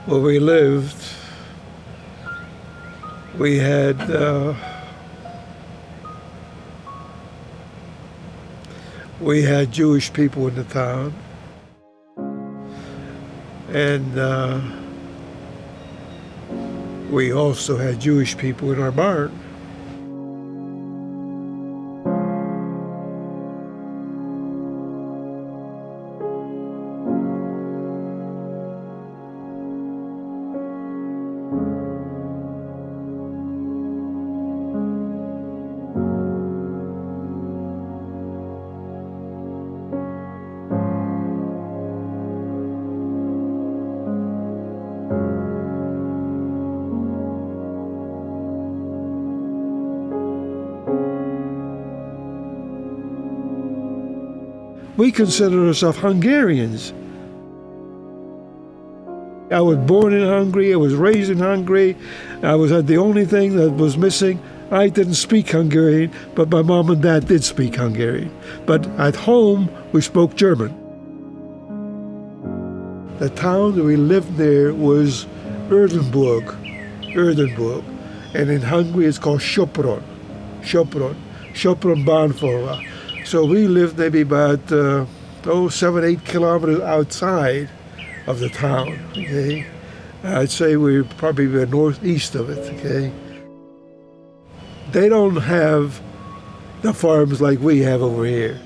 where we lived, we had Jewish people in the town, and we also had Jewish people in our barn. We consider ourselves Hungarians. I was born in Hungary, I was raised in Hungary. The only thing that was missing, I didn't speak Hungarian, but my mom and dad did speak Hungarian. But at home, we spoke German. The town that we lived near was Erdenburg, and in Hungary it's called Sopron Bánfalva. So we lived maybe about 7-8 kilometers outside of the town. Okay, I'd say we were probably the northeast of it. Okay, they don't have the farms like we have over here.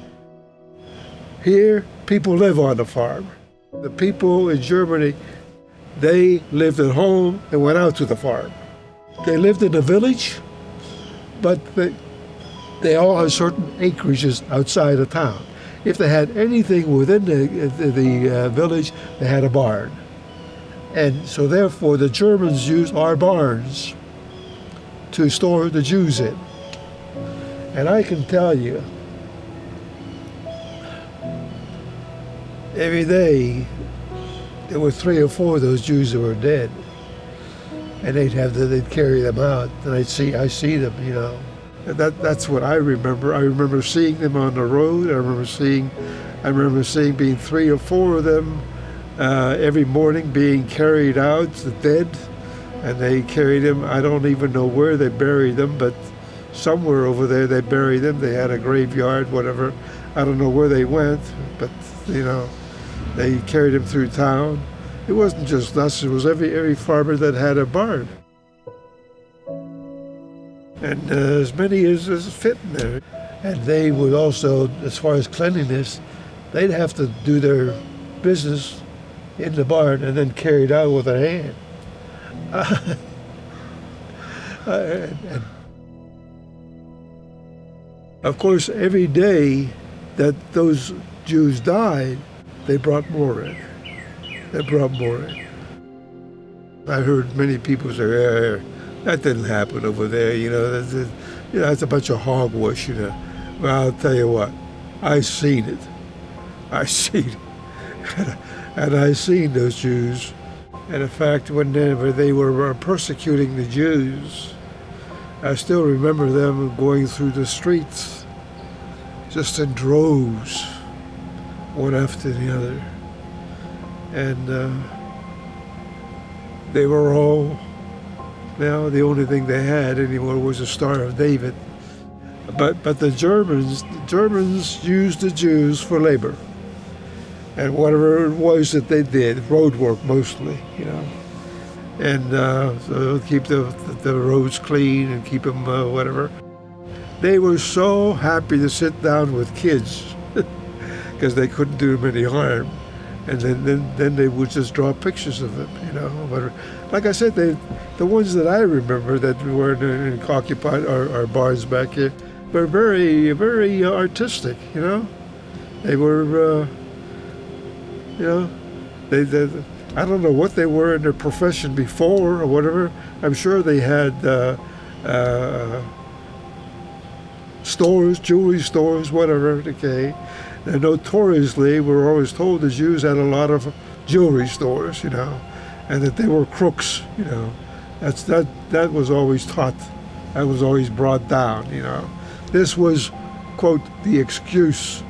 Here, people live on the farm. The people in Germany, they lived at home and went out to the farm. They lived in a village, but they all had certain acreages outside of town. If they had anything within the village, they had a barn. And so therefore the Germans used our barns to store the Jews in. And I can tell you, every day there were 3 or 4 of those Jews that were dead. And they'd carry them out, and I see them, you know. And that's what I remember. I remember seeing them on the road. I remember seeing being 3 or 4 of them every morning being carried out, the dead, and they carried them. I don't even know where they buried them, but somewhere over there they buried them. They had a graveyard, whatever. I don't know where they went, but you know, they carried them through town. It wasn't just us. It was every farmer that had a barn. And as many as fit in there. And they would also, as far as cleanliness, they'd have to do their business in the barn and then carry it out with their hand. And of course, every day that those Jews died, they brought more in. I heard many people say, that didn't happen over there, you know, that's a bunch of hogwash, you know. Well, I'll tell you what, I seen it. And I seen those Jews. And in fact, whenever they were persecuting the Jews, I still remember them going through the streets, just in droves, one after the other. And they were all, now the only thing they had anymore was a Star of David. But the Germans used the Jews for labor. And whatever it was that they did, road work mostly, you know. And so keep the roads clean and keep them whatever. They were so happy to sit down with kids because they couldn't do them any harm. And then they would just draw pictures of them, you know. But like I said, the ones that I remember that were in occupied our barns back here were very, very artistic, you know. They were, you know, they I don't know what they were in their profession before or whatever. I'm sure they had stores, jewelry stores, whatever, okay. And notoriously, we're always told the Jews had a lot of jewelry stores, you know, and that they were crooks, you know. That was always taught. That was always brought down, you know. This was, quote, the excuse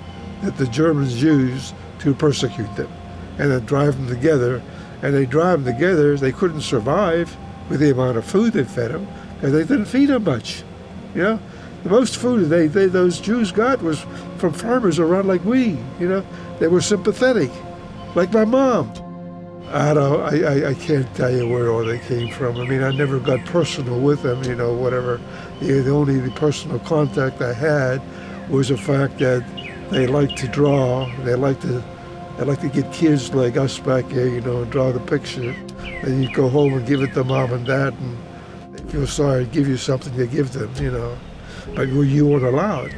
that the Germans used to persecute them and to drive them together and they drive them together. They couldn't survive with the amount of food they fed them because they didn't feed them much. You know, the most food those Jews got was from farmers around like we. You know, they were sympathetic, like my mom. I can't tell you where all they came from. I mean, I never got personal with them. You know, whatever. The personal contact I had was the fact that they liked to draw. They like to get kids like us back here, you know, and draw the picture. And you go home and give it to mom and dad, and they feel sorry to give you something to give them, you know. But you weren't allowed.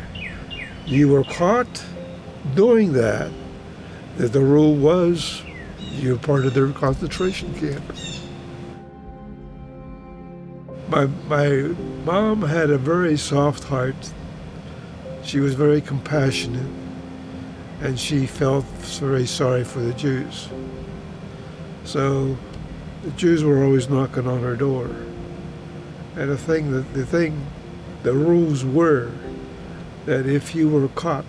You were caught doing that. That the rule was you're part of their concentration camp. My mom had a very soft heart. She was very compassionate, and she felt very sorry for the Jews. So the Jews were always knocking on her door. And the rules were that if you were caught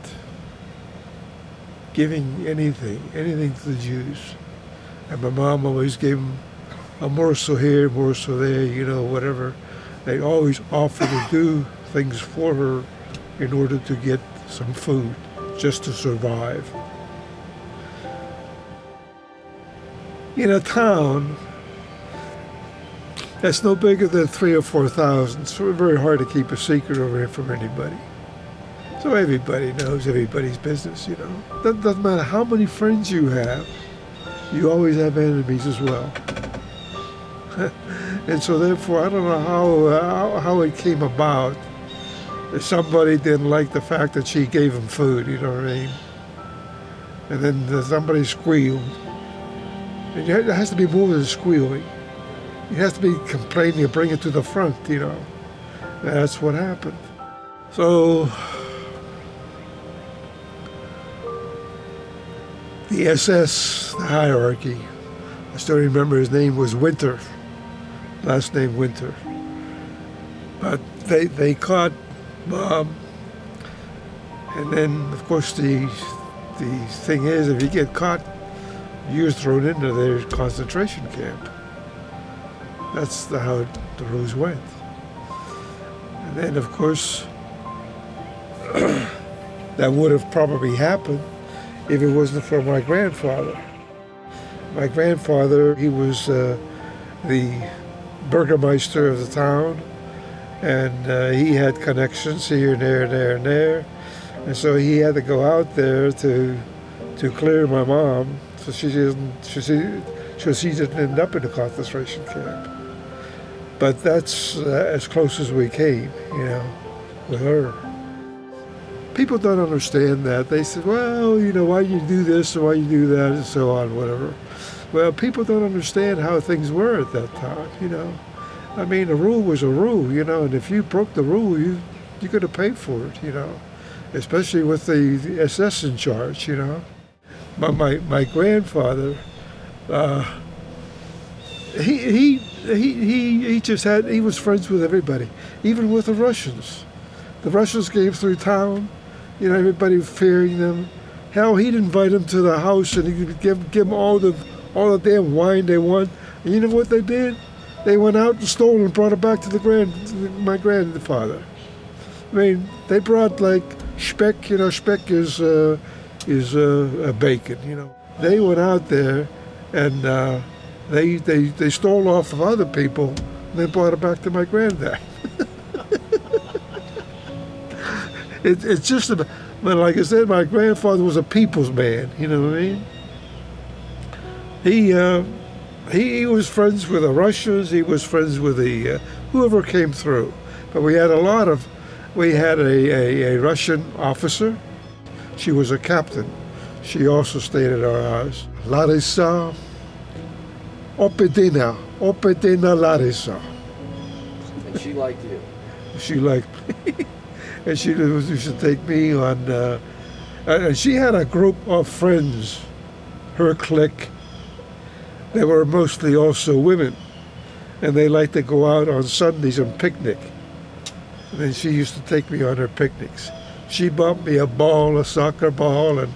giving anything to the Jews, and my mom always gave them a morsel here, morsel there, you know, whatever. They always offered to do things for her in order to get some food, just to survive. In a town that's no bigger than 3,000 or 4,000, it's very hard to keep a secret over here from anybody. So everybody knows everybody's business, you know. Doesn't matter how many friends you have, you always have enemies as well. And so therefore, I don't know how it came about. Somebody didn't like the fact that she gave him food, you know what I mean? And then somebody squealed. And it has to be more than squealing. It has to be complaining and bring it to the front, you know. And that's what happened. So the SS, the hierarchy, I still remember his name was Winter, last name Winter. But they caught Mom, and then of course the thing is, if you get caught, you're thrown into their concentration camp. That's how the rules went. And then of course that would have probably happened if it wasn't for my grandfather. My grandfather, he was the burgomaster of the town, and he had connections here and there and there and there. And so he had to go out there to clear my mom so she didn't end up in a concentration camp. But that's as close as we came, you know, with her. People don't understand that. They say, well, you know, why you do this and why you do that and so on, whatever. Well, people don't understand how things were at that time, you know. I mean, a rule was a rule, you know, and if you broke the rule, you're going to pay for it, you know, especially with the SS in charge, you know. My grandfather, he was friends with everybody, even with the Russians. The Russians came through town, you know, everybody fearing them. Hell, he'd invite them to the house and he'd give them all the damn wine they want. And you know what they did? They went out and stole and brought it back to my grandfather. I mean, they brought like speck, you know, speck is a bacon, you know. They went out there and they stole off of other people and they brought it back to my granddad. It's just about, but like I said, my grandfather was a people's man, you know what I mean? He was friends with the Russians, he was friends with the whoever came through. But we had a Russian officer. She was a captain. She also stayed at our house. Larissa Opedina Larissa. And she liked you. She liked me. And she used to take me on, and she had a group of friends, her clique. They were mostly also women, and they liked to go out on Sundays and picnic. And then she used to take me on her picnics. She bought me a ball, a soccer ball, and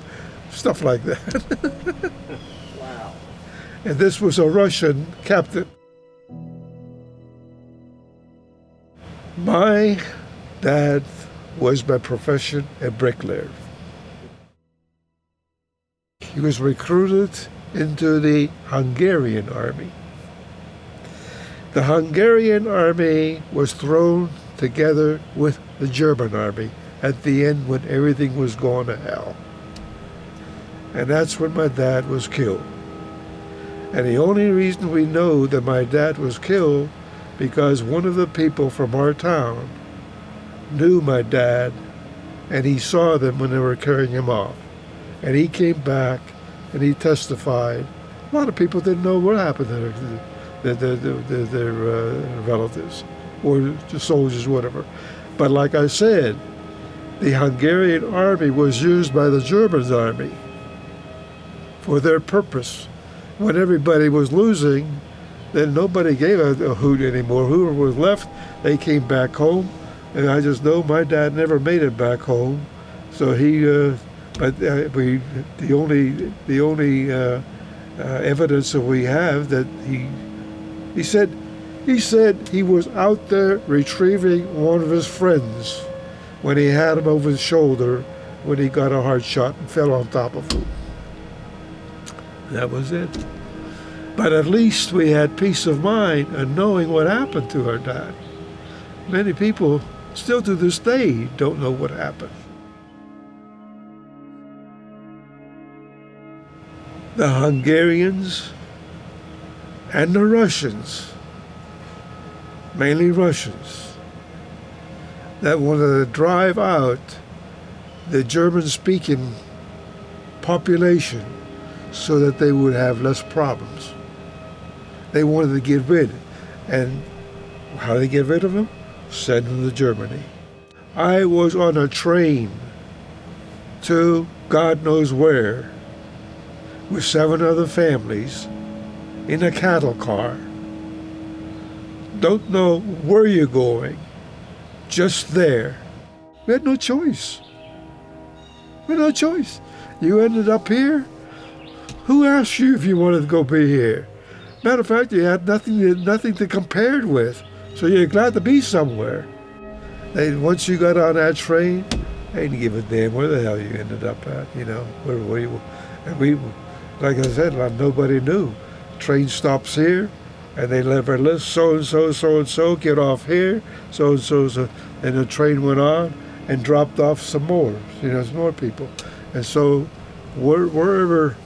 stuff like that. Wow. And this was a Russian captain. My dad was by profession a bricklayer. He was recruited into the Hungarian army. The Hungarian army was thrown together with the German army at the end when everything was going to hell. And that's when my dad was killed. And the only reason we know that my dad was killed because one of the people from our town knew my dad, and he saw them when they were carrying him off. And he came back and he testified. A lot of people didn't know what happened to their relatives or the soldiers, whatever. But like I said, the Hungarian army was used by the German army for their purpose. When everybody was losing, then nobody gave a hoot anymore. Whoever was left, they came back home. And I just know my dad never made it back home. So the only evidence that we have that he said he was out there retrieving one of his friends when he had him over his shoulder when he got a hard shot and fell on top of him. That was it. But at least we had peace of mind in knowing what happened to our dad. Many people still to this day don't know what happened. The Hungarians and the Russians, mainly Russians, that wanted to drive out the German-speaking population so that they would have less problems. They wanted to get rid. And how did they get rid of them? Send them to Germany. I was on a train to God knows where with 7 other families in a cattle car. Don't know where you're going, just there. We had no choice. We had no choice. You ended up here. Who asked you if you wanted to go be here? Matter of fact, you had nothing to compare it with, so you're glad to be somewhere. And once you got on that train, they didn't give a damn where the hell you ended up at, where you. And we, like I said, nobody knew. Train stops here, and they left our list, so-and-so, get off here, so-and-so, and the train went on and dropped off some more, some more people. And so wherever,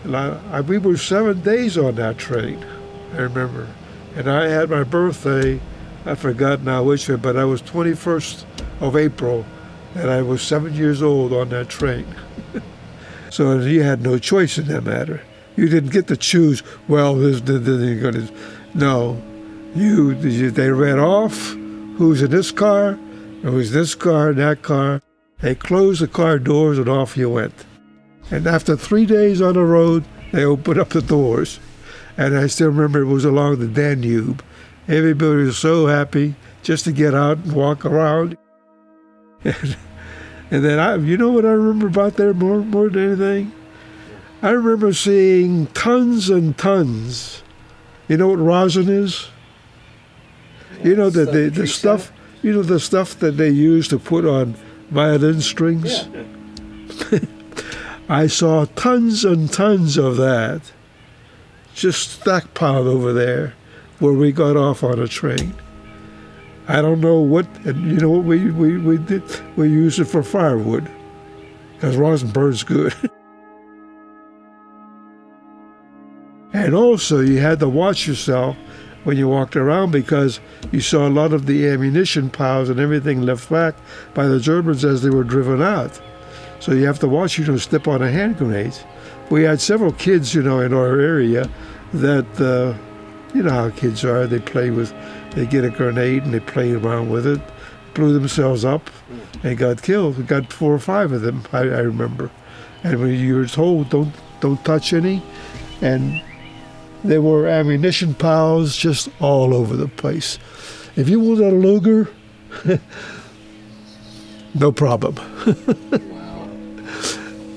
we were 7 days on that train, I remember. And I had my birthday, I forgot now which one, but I was 21st of April, and I was 7 years old on that train. So you had no choice in that matter. You didn't get to choose, well, no. They read off who's in this car, and who's this car, and that car. They closed the car doors, and off you went. And after 3 days on the road, they opened up the doors. And I still remember it was along the Danube. Everybody was so happy just to get out and walk around. And then you know what I remember about there more than anything? I remember seeing tons and tons. You know what rosin is? Yeah, the stuff. The stuff that they use to put on violin strings. Yeah. I saw tons and tons of that, just stockpiled over there, where we got off on a train. I don't know what, and you know what we did? We used it for firewood, because rosin burns good. And also, you had to watch yourself when you walked around, because you saw a lot of the ammunition piles and everything left back by the Germans as they were driven out. So you have to watch, step on a hand grenade. We had several kids, in our area that, you know how kids are. They get a grenade and they play around with it, blew themselves up, and got killed. We got 4 or 5 of them, I remember. And when you were told, don't touch any, and there were ammunition piles just all over the place. If you wanted a Luger, no problem.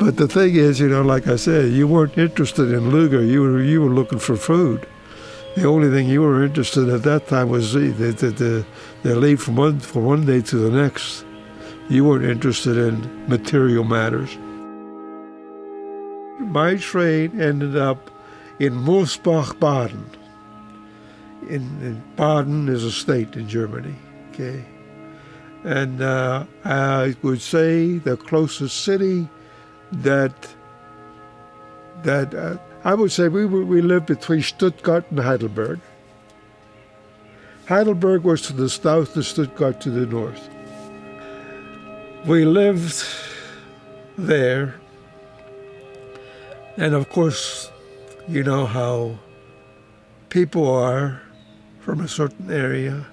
But the thing is, like I said, you weren't interested in Luger. You were looking for food. The only thing you were interested in at that time was the leave from one day to the next. You weren't interested in material matters. My train ended up in Mosbach, Baden. In Baden is a state in Germany, okay? And I would say the closest city that I would say we lived between Stuttgart and Heidelberg. Heidelberg was to the south and Stuttgart to the north. We lived there, and of course, you know how people are from a certain area.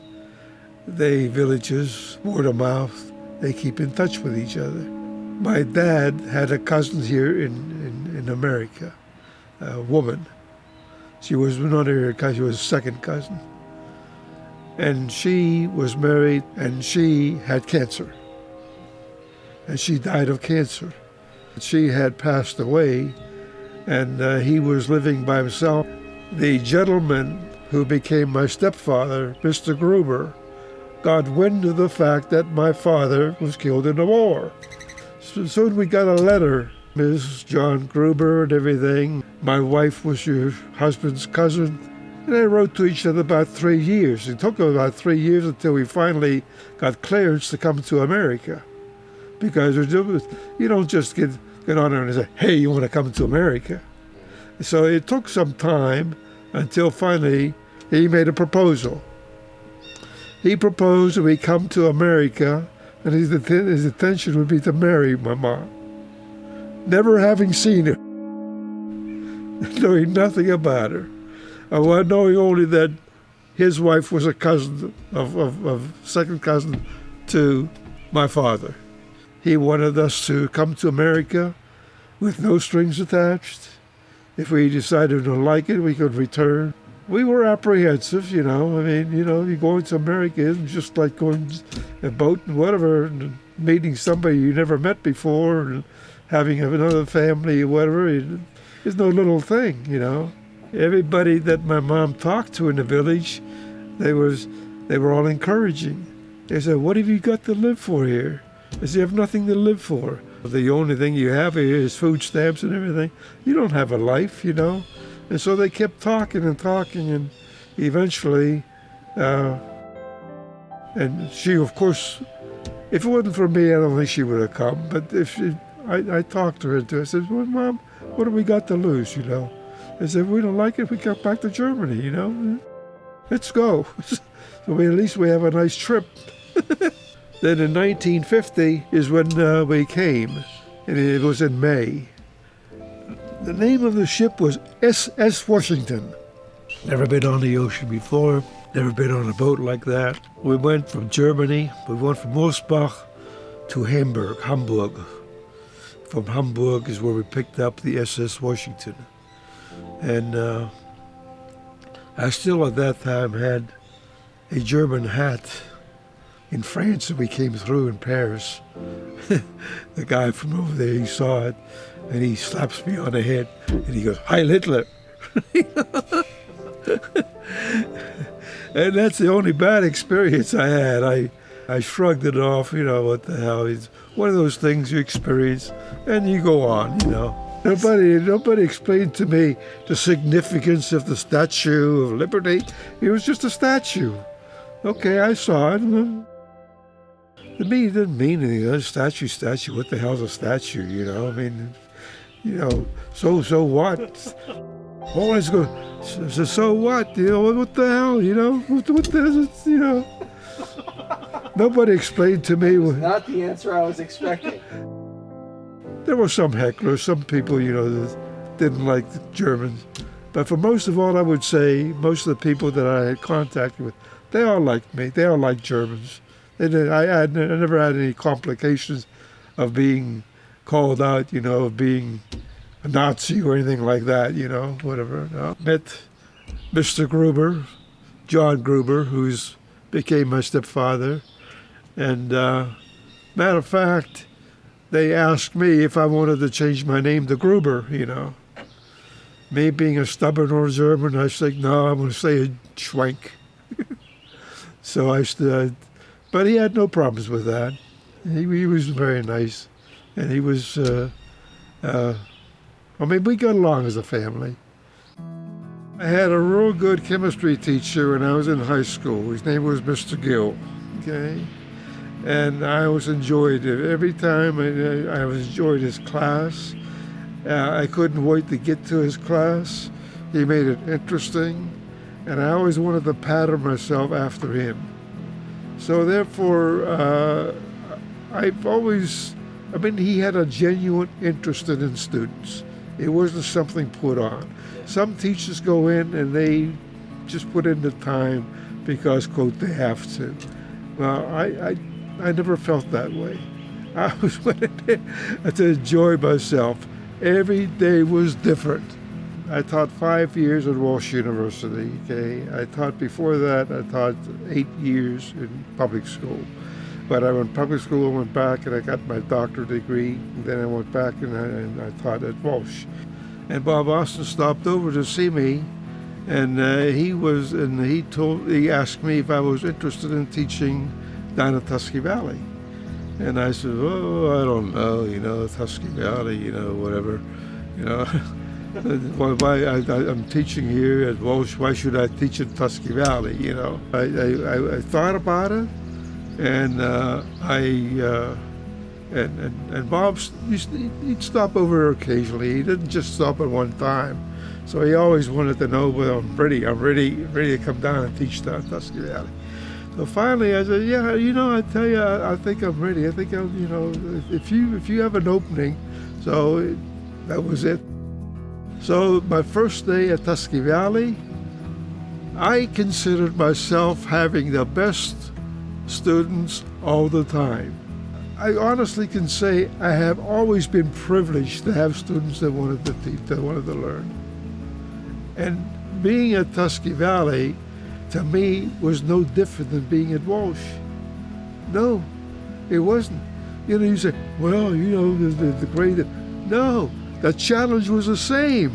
Villages, word of mouth, they keep in touch with each other. My dad had a cousin here in America, a woman. She was not her cousin, she was a second cousin. And she was married and she had cancer. And she died of cancer. She had passed away and he was living by himself. The gentleman who became my stepfather, Mr. Gruber, got wind of the fact that my father was killed in the war. So soon we got a letter, Ms. John Gruber and everything. My wife was your husband's cousin. And they wrote to each other about 3 years. It took about 3 years until we finally got clearance to come to America. Because you don't just get on there and say, hey, you want to come to America? So it took some time until finally he made a proposal. He proposed that we come to America, and his intention would be to marry my mom. Never having seen her, knowing nothing about her, knowing only that his wife was a cousin of second cousin to my father. He wanted us to come to America with no strings attached. If we decided to like it, we could return. We were apprehensive, you going to America isn't just like going a boat and whatever, and meeting somebody you never met before, and having another family or whatever. It's no little thing, Everybody that my mom talked to in the village, they were all encouraging. They said, what have you got to live for here? I said, you have nothing to live for. The only thing you have here is food stamps and everything. You don't have a life, And so they kept talking, and eventually, and she, of course, if it wasn't for me, I don't think she would have come. But I talked to her into it. I said, well, Mom, what have we got to lose, I said, if we don't like it, we come back to Germany, Let's go. So at least we have a nice trip. Then in 1950 is when we came, and it was in May. The name of the ship was SS Washington. Never been on the ocean before, never been on a boat like that. We went from Germany, we went from Mosbach to Hamburg. From Hamburg is where we picked up the SS Washington. And I still at that time had a German hat. In France, we came through in Paris. The guy from over there, he saw it, and he slaps me on the head, and he goes, Heil Hitler! And that's the only bad experience I had. I shrugged it off, what the hell. It's one of those things you experience, and you go on, Nobody explained to me the significance of the Statue of Liberty. It was just a statue. Okay, I saw it. To me, it didn't mean anything. Statue. What the hell's a statue? So what? Always go. So what? What the hell? What the Nobody explained to me. Not the answer I was expecting. There were some hecklers, some people, that didn't like the Germans. But for most of all, I would say most of the people that I had contact with, they all liked me. They all liked Germans. I never had any complications of being called out, of being a Nazi or anything like that, whatever. I met Mr. Gruber, John Gruber, became my stepfather. And matter of fact, they asked me if I wanted to change my name to Gruber, Me being a stubborn old German, I said, no, I'm going to say Schwenk. So I stood, but he had no problems with that. He was very nice, and he was, we got along as a family. I had a real good chemistry teacher when I was in high school. His name was Mr. Gill, okay? And I always enjoyed it. Every time I always enjoyed his class. I couldn't wait to get to his class. He made it interesting, and I always wanted to pattern myself after him. So therefore, he had a genuine interest in students. It wasn't something put on. Some teachers go in and they just put in the time because, quote, they have to. Well, I never felt that way. I was wanting to enjoy myself. Every day was different. I taught 5 years at Walsh University, okay? Before that, I taught 8 years in public school. But I went public school, I went back and I got my doctorate degree. And then I went back and I taught at Walsh. And Bob Austin stopped over to see me, and he asked me if I was interested in teaching down at Tusky Valley. And I said, oh, I don't know, Tusky Valley, whatever, I'm teaching here at Walsh, why should I teach at Tusky Valley, I thought about it, and and Bob, he'd stop over occasionally. He didn't just stop at one time. So he always wanted to know, well, I'm ready to come down and teach down at Tusky Valley. So finally I said, yeah, I tell you, I think I'm ready. I think if you have an opening. So that was it. So my first day at Tusky Valley, I considered myself having the best students all the time. I honestly can say I have always been privileged to have students that wanted to teach, that wanted to learn. And being at Tusky Valley, to me, was no different than being at Walsh. No, it wasn't. You say, well, the grade. No, the challenge was the same.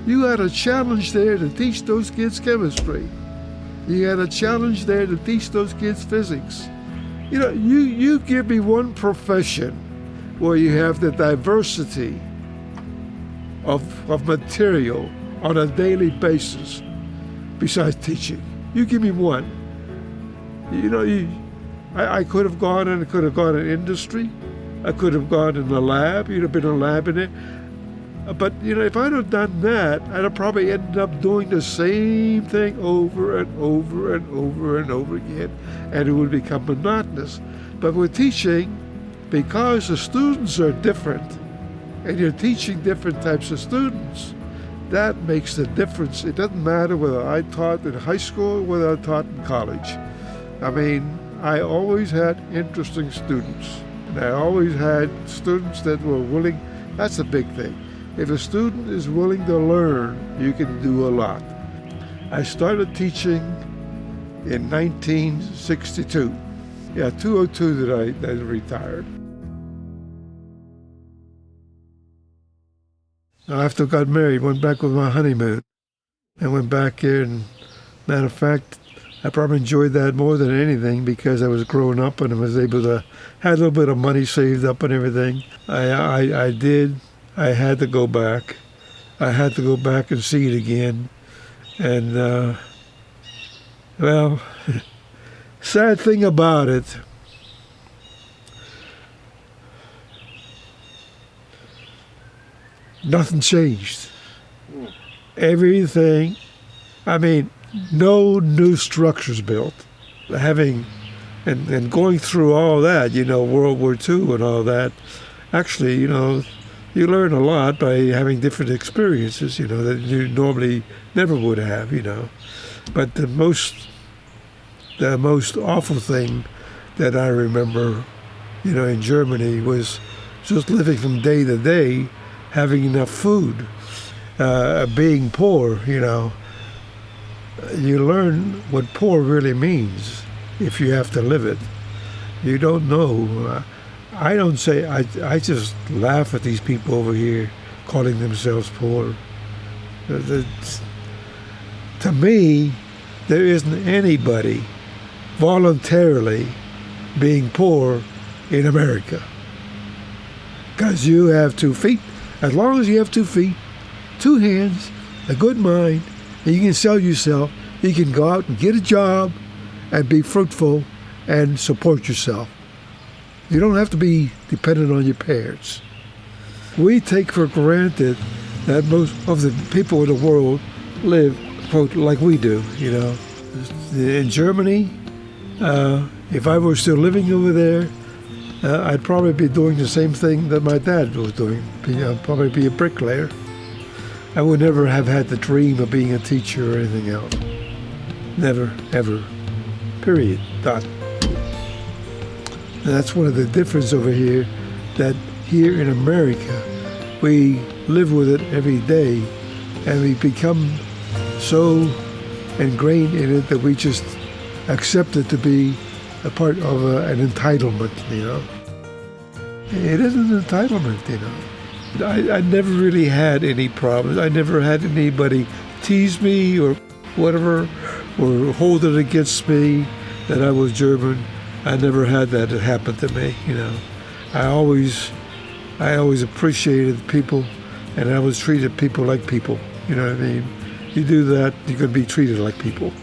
You had a challenge there to teach those kids chemistry. You had a challenge there to teach those kids physics. You give me one profession where you have the diversity of material on a daily basis besides teaching. You give me one. I could have gone in industry. I could have gone in the lab. Been a lab in it. But, if I'd have done that, I'd have probably ended up doing the same thing over and over and over and over again, and it would become monotonous. But with teaching, because the students are different, and you're teaching different types of students, that makes the difference. It doesn't matter whether I taught in high school or whether I taught in college. I always had interesting students, and I always had students that were willing. That's a big thing. If a student is willing to learn, you can do a lot. I started teaching in 1962. 202 that I retired. After I got married, went back with my honeymoon. I went back here, and matter of fact, I probably enjoyed that more than anything because I was growing up and I was able to had a little bit of money saved up and everything. I did. I had to go back. I had to go back and see it again. And, sad thing about it, nothing changed. Everything, no new structures built. Having, and going through all that, World War II and all that, actually, you learn a lot by having different experiences, that you normally never would have, But the most awful thing that I remember, in Germany was just living from day to day, having enough food, being poor, You learn what poor really means if you have to live it. You don't know. I don't say, I just laugh at these people over here calling themselves poor. To me, there isn't anybody voluntarily being poor in America. Because you have 2 feet. As long as you have 2 feet, 2 hands, a good mind, and you can sell yourself, you can go out and get a job and be fruitful and support yourself. You don't have to be dependent on your parents. We take for granted that most of the people in the world live, quote, like we do, you know. In Germany, if I were still living over there, I'd probably be doing the same thing that my dad was doing. I'd probably be a bricklayer. I would never have had the dream of being a teacher or anything else. Never, ever. Period. Done. And that's one of the differences over here, that here in America, we live with it every day, and we become so ingrained in it that we just accept it to be a part of an entitlement, you know. It isn't an entitlement, you know. I never really had any problems. I never had anybody tease me or whatever, or hold it against me that I was German. I never had that happen to me, you know. I always appreciated people, and I always treated people like people, you know what I mean? You do that, you're going to be treated like people.